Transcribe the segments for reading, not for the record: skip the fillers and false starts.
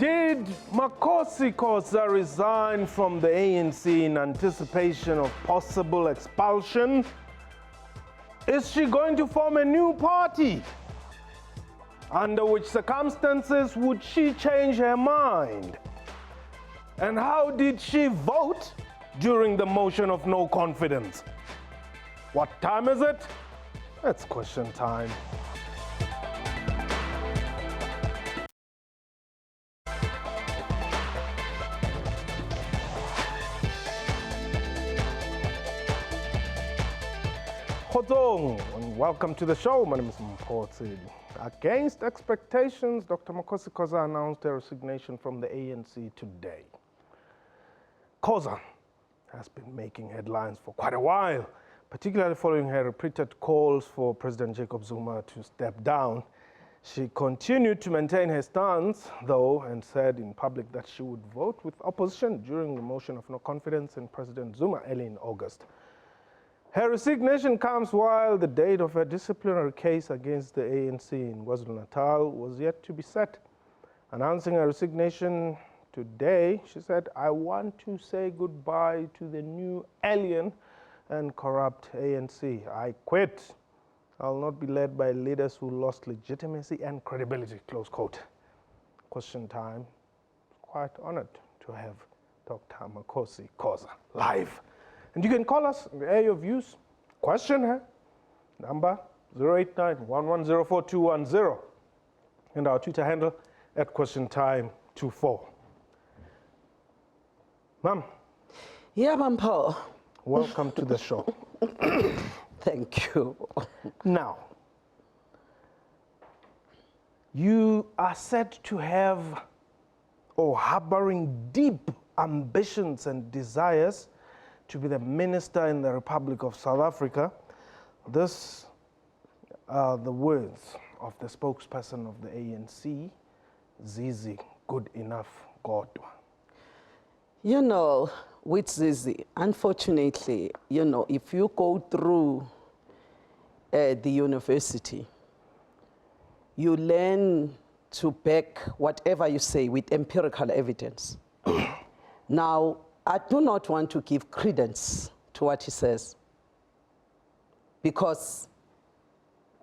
Did Makhosi Khoza resign from the ANC in anticipation of possible expulsion? Is she going to form a new party? Under which circumstances would she change her mind? And how did she vote during the motion of no confidence? What time is it? It's question time. Khotong, and welcome to the show. My name is Makhosi. Against expectations, Dr. Makhosi Khoza announced her resignation from the ANC today. Khoza has been making headlines for quite a while, particularly following her repeated calls for President Jacob Zuma to step down. She continued to maintain her stance, though, and said in public that she would vote with opposition during the motion of no confidence in President Zuma early in August. Her resignation comes while the date of her disciplinary case against the ANC in KwaZulu-Natal was yet to be set. Announcing her resignation today, she said, "I want to say goodbye to the new alien and corrupt ANC. I quit. I'll not be led by leaders who lost legitimacy and credibility," close quote. Question time. Quite honored to have Dr. Makhosi Khoza live. And you can call us and air your views. Question her. Number 089-1104-210. And our Twitter handle @QuestionTime24. Ma'am. Yeah, Ma'am Paul. Welcome to the show. Thank you. Now, you are said to have or harboring deep ambitions and desires to be the minister in the Republic of South Africa. This are the words of the spokesperson of the ANC, Zizi Good Enough Godwa. You know, with Zizi, unfortunately, you know, if you go through the university, you learn to back whatever you say with empirical evidence. Now, I do not want to give credence to what he says, because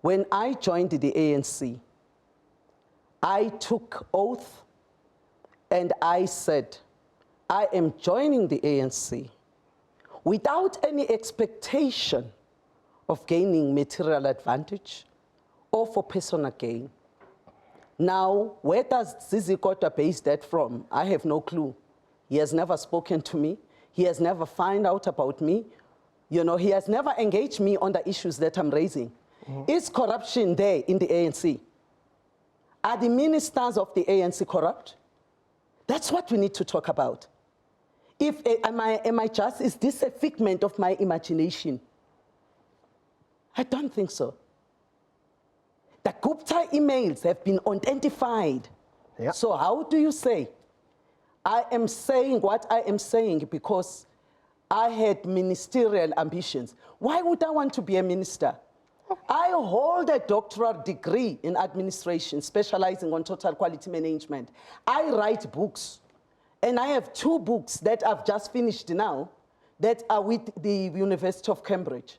when I joined the ANC, I took oath and I said, I am joining the ANC without any expectation of gaining material advantage or for personal gain. Now, where does Zizi Kodwa base that from? I have no clue. He has never spoken to me. He has never found out about me. You know, he has never engaged me on the issues that I'm raising. Is corruption there in the ANC? Are the ministers of the ANC corrupt? That's what we need to talk about. If, am I just, is this a figment of my imagination? I don't think so. The Gupta emails have been identified. Yeah. So how do you say? I am saying what I am saying because I had ministerial ambitions. Why would I want to be a minister? I hold a doctoral degree in administration, specializing on total quality management. I write books, and I have 2 books that I've just finished now that are with the University of Cambridge.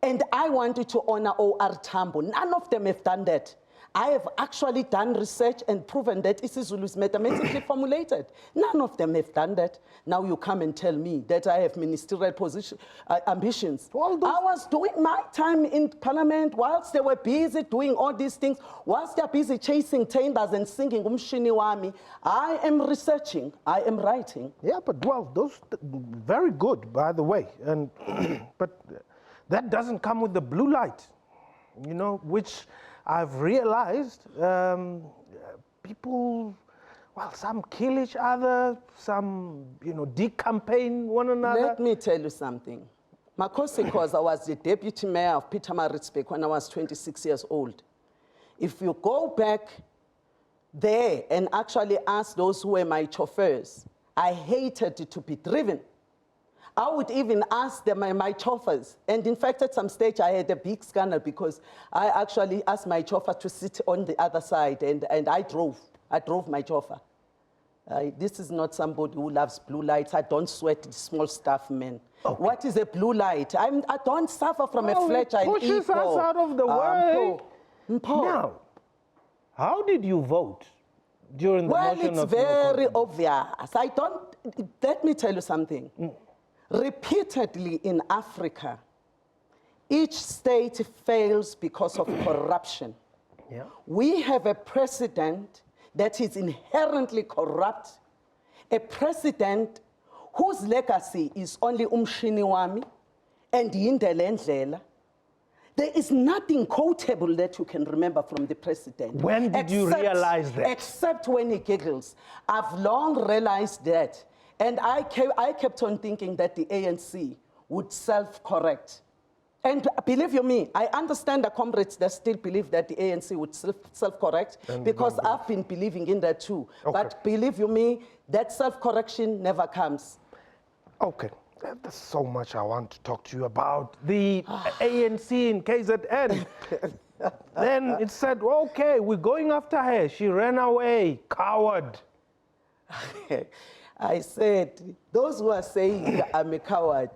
And I wanted to honor O.R. Tambo. None of them have done that. I have actually done research and proven that isiZulu is mathematically formulated. None of them have done that. Now you come and tell me that I have ministerial ambitions. I was doing my time in parliament whilst they were busy doing all these things, whilst they're busy chasing tenders and singing Umshini Wami. I am researching, I am writing. Yeah, but well, those, very good, by the way. And but that doesn't come with the blue light, you know, which I've realized people, well, some kill each other, some, you know, decampaign one another. Let me tell you something. Makhosi Khoza was the deputy mayor of Pietermaritzburg when I was 26 years old. If you go back there and actually ask those who were my chauffeurs, I hated to be driven. I would even ask them, my chauffeurs, and in fact at some stage I had a big scandal because I actually asked my chauffeur to sit on the other side and I drove my chauffeur. This is not somebody who loves blue lights. I don't sweat small stuff, man. Okay. What is a blue light? I don't suffer from a fragile ego. Pushes us out of the way. Mpo. Now, how did you vote during the motion of Well, it's very no obvious. Let me tell you something. Repeatedly in Africa, each state fails because of corruption. Yeah. We have a president that is inherently corrupt, a president whose legacy is only umshini wami and yindlela endlela. There is nothing quotable that you can remember from the president. When did you realize that? Except when he giggles. I've long realized that. And I kept on thinking that the ANC would self-correct. And believe you me, I understand the comrades that still believe that the ANC would self-correct because I've been believing in that too. Okay. But believe you me, that self-correction never comes. Okay, there's so much I want to talk to you about. The ANC in KZN. Then it said, okay, we're going after her. She ran away, coward. I said, those who are saying I'm a coward,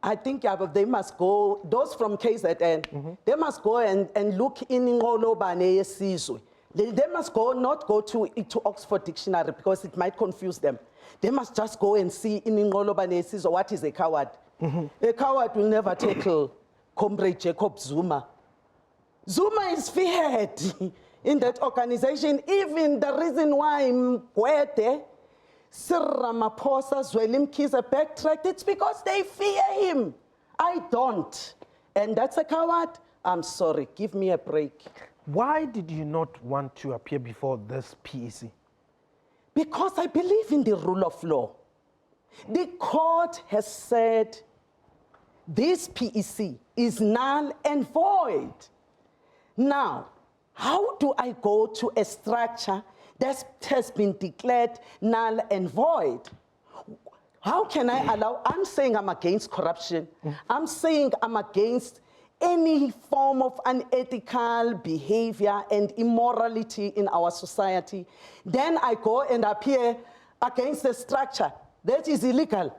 I think they must go, those from KZN, they must go and look in Ngolobane Yesizwe. They must not go to Oxford Dictionary because it might confuse them. They must just go and see in Ngolobane Yesizwe what is a coward. A coward will never tackle Comrade Jacob Zuma. Zuma is feared in that organization. Even the reason why Mgwete, Cyril Ramaphosa, Zweli Mkhize backtracked, it's because they fear him. I don't. And that's a coward. I'm sorry, give me a break. Why did you not want to appear before this PEC? Because I believe in the rule of law. The court has said this PEC is null and void. Now, how do I go to a structure that has been declared null and void? How can I allow, I'm saying I'm against corruption. I'm saying I'm against any form of unethical behavior and immorality in our society. Then I go and appear against a structure that is illegal.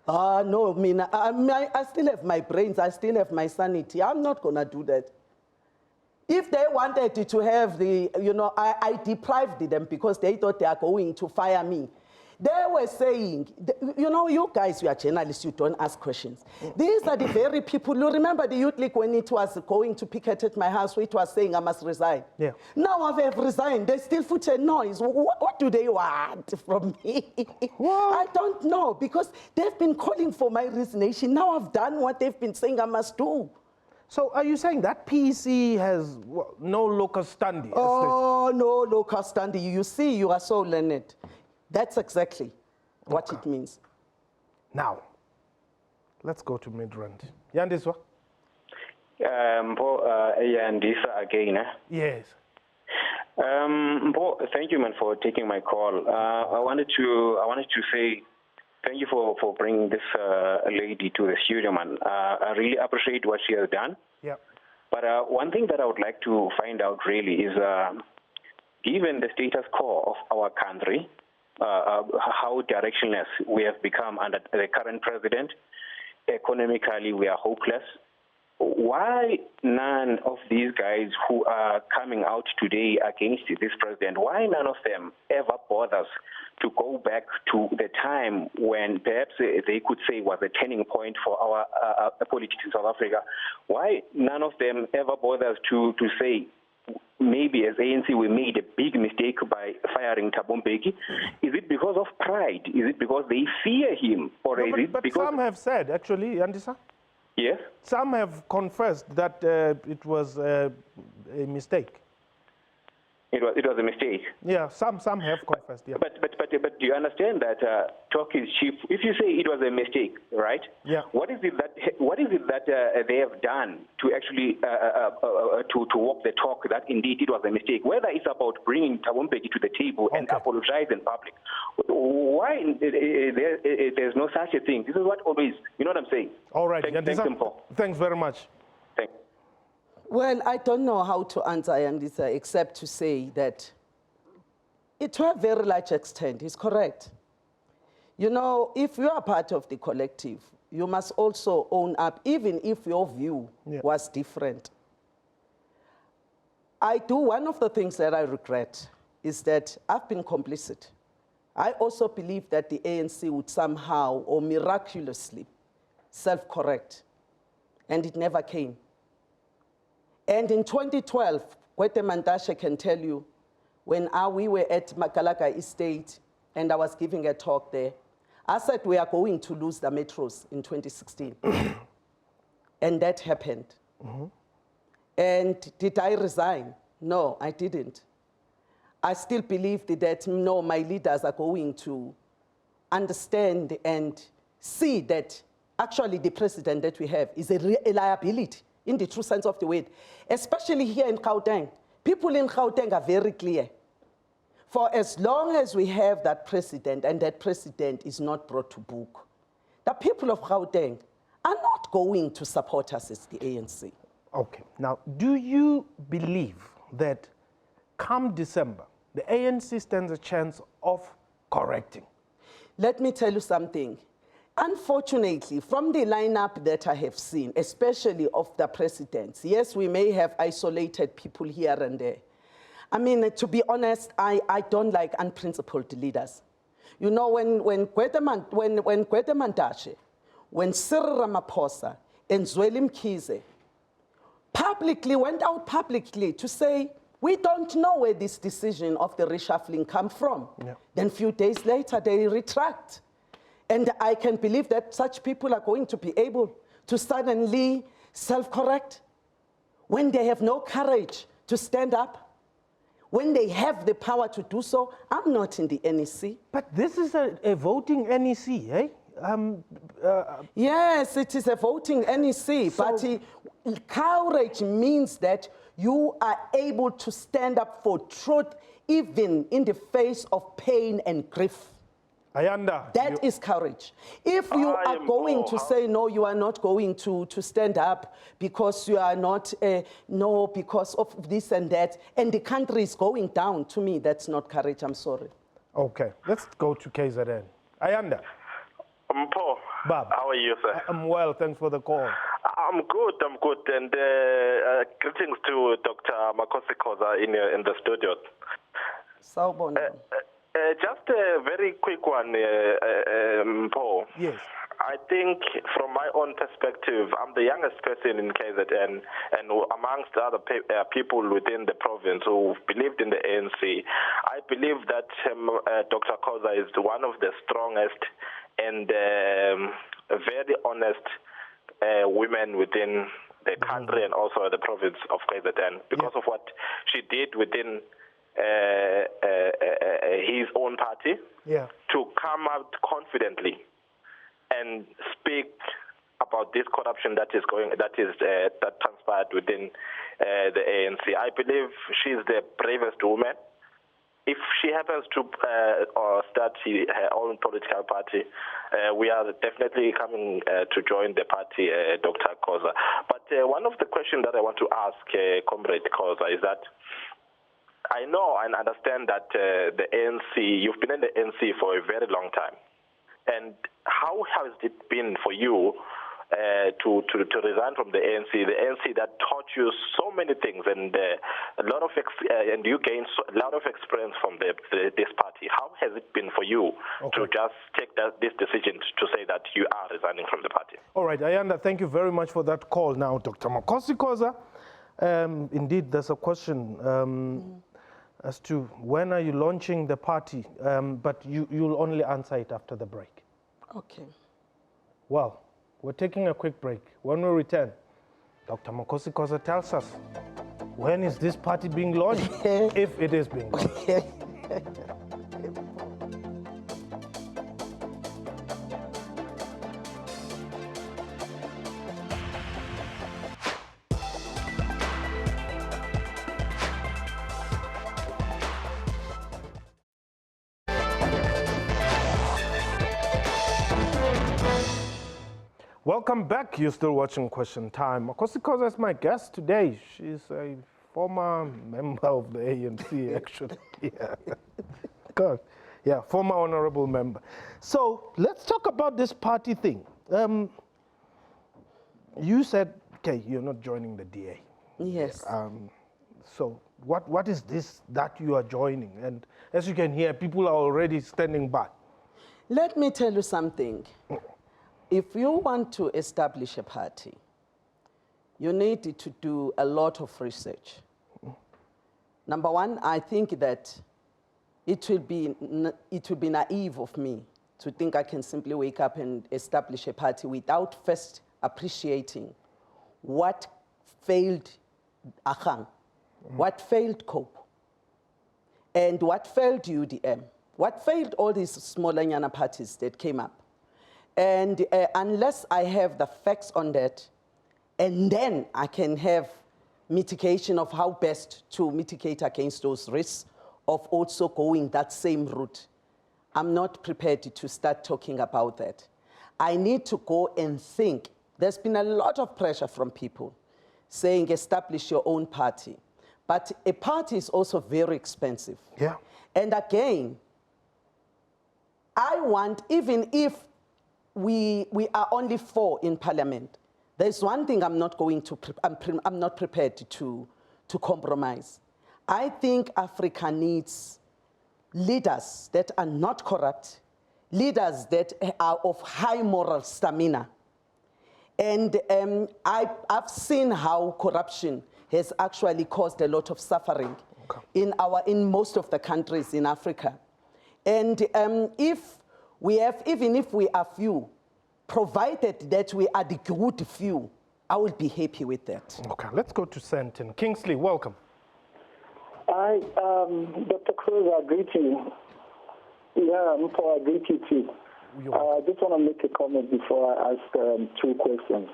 No, I still have my brains, I still have my sanity. I'm not gonna do that. If they wanted to have I deprived them because they thought they are going to fire me. They were saying, you guys, you are journalists, you don't ask questions. These are the very people, you remember the Youth League when it was going to picket at my house, it was saying I must resign. Yeah. Now I have resigned, they still put a noise. What do they want from me? I don't know, because they've been calling for my resignation. Now I've done what they've been saying I must do. So are you saying that PEC has no locus standi? Oh, no locus standi. You see, you are so learned. That's exactly what it means. Now, let's go to Midrand. Yandiswa? Yandisa again. Yes. Thank you, man, for taking my call. I wanted to say thank you for bringing this lady to the studio, man. I really appreciate what she has done. Yeah. But one thing that I would like to find out really is, given the status quo of our country, how directionless we have become under the current president, economically we are hopeless. Why none of these guys who are coming out today against this president, why none of them ever bothers to go back to the time when perhaps they could say was a turning point for our politics in South Africa? Why none of them ever bothers to say, maybe as ANC we made a big mistake by firing Thabo Mbeki? Is it because of pride? Is it because they fear him? Or is it because... some have said, actually, Yandisa? Yes? Some have confessed that it was a mistake. It was a mistake. Yeah, some have confessed. Yeah. But do you understand that talk is cheap? If you say it was a mistake, right? Yeah. What is it that they have done to actually to walk the talk that indeed it was a mistake? Whether it's about bringing Thabo Mbeki to the table and apologize in public, why there's no such a thing? This is what always, you know what I'm saying? All right. Thanks very much. Thanks. Well, I don't know how to answer Yandisa except to say that To a very large extent, is correct. You know, if you are part of the collective, you must also own up, even if your view was different. One of the things that I regret is that I've been complicit. I also believe that the ANC would somehow or miraculously self-correct, and it never came. And in 2012, Gwede Mantashe can tell you, when we were at Makalaka Estate and I was giving a talk there, I said we are going to lose the metros in 2016. And that happened. And did I resign? No, I didn't. I still believed that, no, my leaders are going to understand and see that actually the president that we have is a liability in the true sense of the word, especially here in Gauteng. People in Gauteng are very clear. For as long as we have that president and that president is not brought to book, the people of Gauteng are not going to support us as the ANC. Okay, now, do you believe that come December, the ANC stands a chance of correcting? Let me tell you something. Unfortunately, from the lineup that I have seen, especially of the presidents, yes, we may have isolated people here and there. I mean, to be honest, I don't like unprincipled leaders. You know, when Gwede Mantashe, when Cyril Ramaphosa and Zweli Mkhize publicly went out publicly to say, we don't know where this decision of the reshuffling come from. Then a few days later, they retract. And I can believe that such people are going to be able to suddenly self-correct when they have no courage to stand up, when they have the power to do so. I'm not in the NEC. But this is a voting NEC, eh? Yes, it is a voting NEC, but courage means that you are able to stand up for truth even in the face of pain and grief. That is courage. If you are going to say, no, you are not going to stand up because you are not, no, because of this and that, and the country is going down, to me, that's not courage. I'm sorry. Okay, let's go to KZN. Ayanda. Paul, Bob. How are you, sir? I'm well, thanks for the call. I'm good, and greetings to Dr. Makhosi Khoza in the studio. Just a very quick one, Paul. Yes. I think from my own perspective, I'm the youngest person in KZN, and amongst other people within the province who believed in the ANC, I believe that Dr. Khoza is one of the strongest and very honest women within the country and also the province of KZN because of what she did within his own party to come out confidently and speak about this corruption that transpired within the ANC. I believe she's the bravest woman. If she happens to start her own political party, we are definitely coming to join the party, Dr. Khoza. But one of the questions that I want to ask Comrade Khoza is that I know and understand that the ANC, you've been in the ANC for a very long time. And how has it been for you to resign from the ANC that taught you so many things and a lot of and you gained a lot of experience from this party? How has it been for you to just take this decision to say that you are resigning from the party? All right, Ayanda, thank you very much for that call. Now, Dr. Makhosi Khoza, indeed, there's a question as to when are you launching the party, but you'll only answer it after the break. Okay. Well, we're taking a quick break. When we return, Dr. Makhosi Khoza tells us, when is this party being launched, if it is being launched? Welcome back. You're still watching Question Time. Makhosi Khoza is my guest today. She's a former member of the ANC, actually. God. Yeah, former honorable member. So let's talk about this party thing. You said, okay, you're not joining the DA. Yes. So what is this that you are joining? And as you can hear, people are already standing by. Let me tell you something. If you want to establish a party, you need to do a lot of research. Number one, I think that it will be naive of me to think I can simply wake up and establish a party without first appreciating what failed Ahang, what failed COPE, and what failed UDM, what failed all these smaller Nyana parties that came up. And unless I have the facts on that, and then I can have mitigation of how best to mitigate against those risks of also going that same route, I'm not prepared to start talking about that. I need to go and think. There's been a lot of pressure from people saying establish your own party. But a party is also very expensive. Yeah. And again, I want, even if we are only 4 in parliament, there's one thing I'm not prepared to compromise. I think Africa needs leaders that are not corrupt, leaders that are of high moral stamina. And I've seen how corruption has actually caused a lot of suffering in most of the countries in Africa. And even if we are few, provided that we are the good few, I will be happy with that. Okay, let's go to Senton. Kingsley, welcome. Hi, Dr. Khoza, I greet you. Yeah, I greet you too. I just want to make a comment before I ask 2 questions.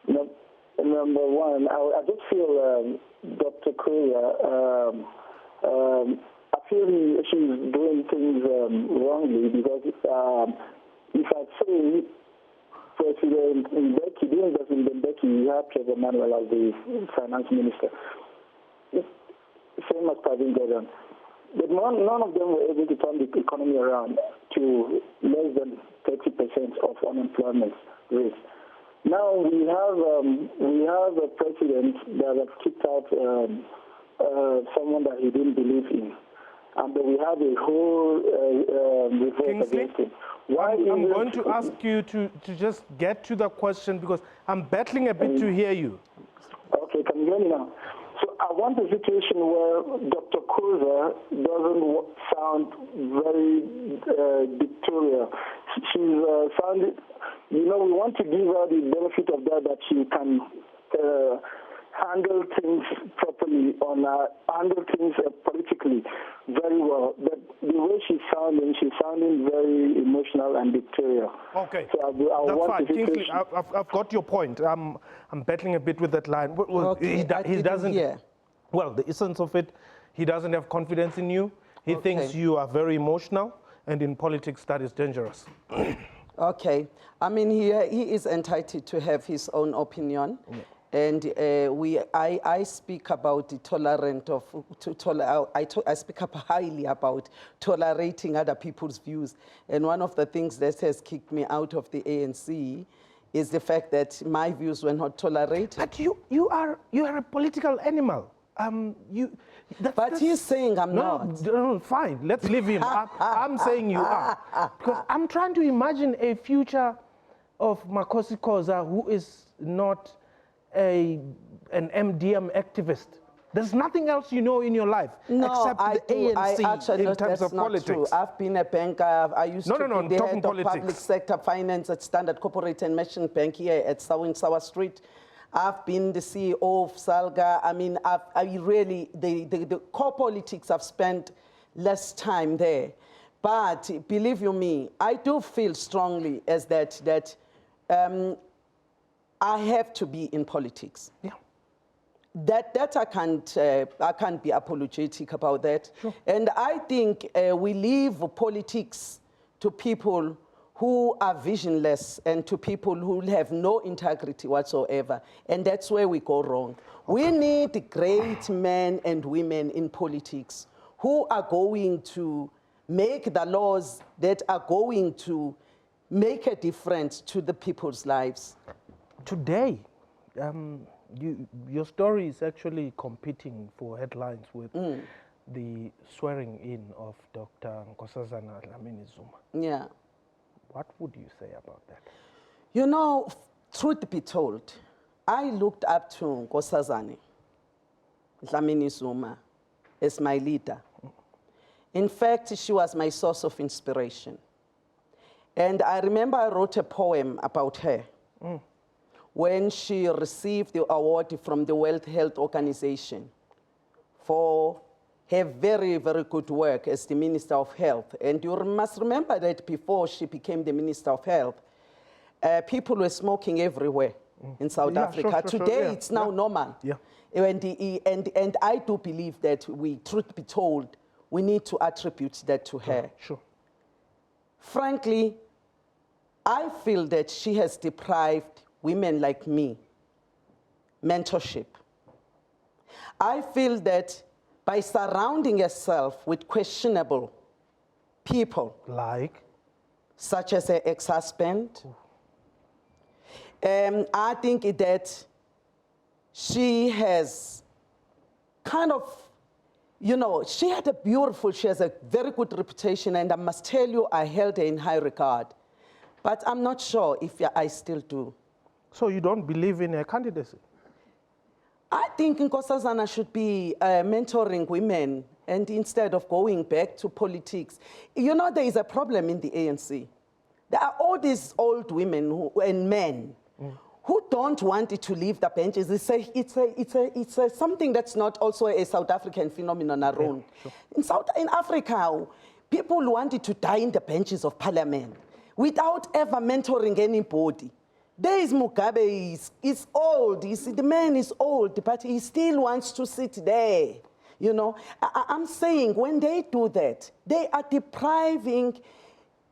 Number one, I just feel Dr. Khoza, I feel she's doing things wrongly because if I say President Mbeki, doing President Mbeki, you have Trevor Manuel as the finance minister. Same as President Jordan. But none of them were able to turn the economy around to less than 30% of unemployment rate. Now we have a president that has kicked out someone that he didn't believe in, and we have a whole revolt against him. I'm going to ask you to just get to the question because I'm battling a bit to hear you. Okay, can you hear me now? So I want a situation where Dr. Khoza doesn't sound very dictatorial. She's sounded, we want to give her the benefit of that she can handle things properly, handle things politically very well. But the way she's sounding very emotional and dictatorial. Okay, so that's fine. Kingsley, I've got your point. I'm battling a bit with that line. Okay, he doesn't. Yeah. Well, the essence of it, he doesn't have confidence in you. He thinks you are very emotional, and in politics, that is dangerous. Okay, I mean, he is entitled to have his own opinion. Yeah. And I speak about the tolerant of, I speak up highly about tolerating other people's views. And one of the things that has kicked me out of the ANC is the fact that my views were not tolerated. But you are a political animal. But he's saying I'm not. No, fine, let's leave him. I'm saying you are. Because I'm trying to imagine a future of Makhosi Khoza who is not an MDM activist. There's nothing else you know in your life except the ANC in terms of politics. True. I've been a banker. I used to be the head of public sector finance at Standard Corporate and Merchant Bank here at Sour Street. I've been the CEO of Salga. I mean, I really, the core politics, I've spent less time there. But believe you me, I do feel strongly as that I have to be in politics. Yeah. That I can't be apologetic about that. Sure. And I think we leave politics to people who are visionless and to people who have no integrity whatsoever. And that's where we go wrong. Okay. We need great men and women in politics who are going to make the laws that are going to make a difference to the people's lives. Today, your story is actually competing for headlines with the swearing in of Dr. Nkosazana Zuma. Yeah. What would you say about that? You know, truth be told, I looked up to Nkosazana Zuma as my leader. In fact, she was my source of inspiration. And I remember I wrote a poem about her when she received the award from the World Health Organization for her very, very good work as the Minister of Health. And you must remember that before she became the Minister of Health, people were smoking everywhere in South Africa. Today, it's now normal. Yeah. And I do believe that truth be told, we need to attribute that to her. Sure. Frankly, I feel that she has deprived women like me mentorship. I feel that by surrounding herself with questionable people, like, such as her ex-husband, I think that she has kind of, you know, she has a very good reputation, and I must tell you, I held her in high regard. But I'm not sure if I still do. So you don't believe in her candidacy? I think Nkosazana should be mentoring women, and instead of going back to politics. You know, there is a problem in the ANC. There are all these old women and men who don't want to leave the benches. It's something that's not also a South African phenomenon around. Yeah, sure. In Africa, people wanted to die in the benches of parliament without ever mentoring anybody. There is Mugabe, he's old, the man is old, but he still wants to sit there. You know, I'm saying when they do that, they are depriving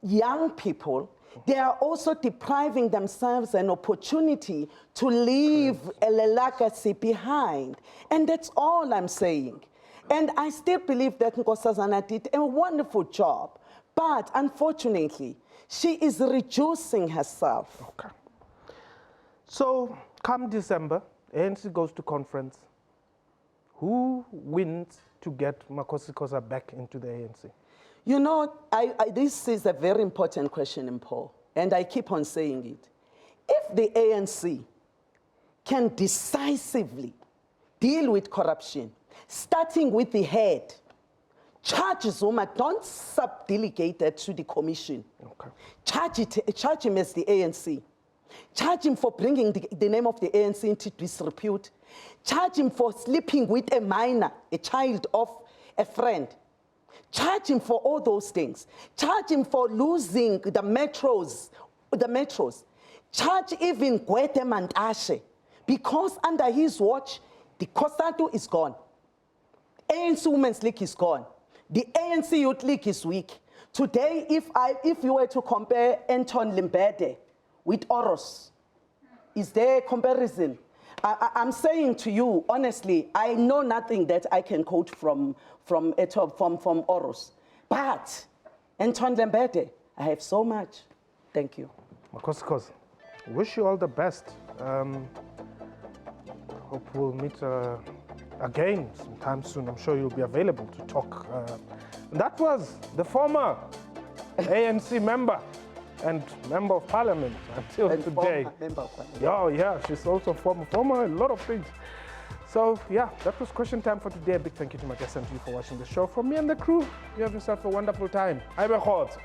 young people. They are also depriving themselves an opportunity to leave a legacy behind. And that's all I'm saying. And I still believe that Nkosazana did a wonderful job. But unfortunately, she is reducing herself. Okay. So, come December, ANC goes to conference. Who wins to get Makhosi Khoza back into the ANC? You know, this is a very important question, Mpho, and I keep on saying it. If the ANC can decisively deal with corruption, starting with the head, charge Zuma, don't sub-delegate that to the commission. Okay. Charge him as the ANC. Charge him for bringing the name of the ANC into disrepute. Charge him for sleeping with a minor, a child of a friend. Charge him for all those things. Charge him for losing the metros. Charge even Gwete Mantashe, because under his watch, the COSATU is gone. ANC Women's League is gone. The ANC Youth League is weak. Today, if you were to compare Anton Limbede with Oros, is there a comparison? I'm saying to you, honestly, I know nothing that I can quote from Oros. But Anton Limbede, I have so much. Thank you. Makhosi Khoza, wish you all the best. Hope we'll meet again sometime soon. I'm sure you'll be available to talk. That was the former ANC member and member of parliament until today. Member of parliament. Oh, yeah, she's also former, a lot of things. So, yeah, that was question time for today. A big thank you to my guests and to you for watching the show. From me and the crew, you have yourself a wonderful time. I'm Khotz.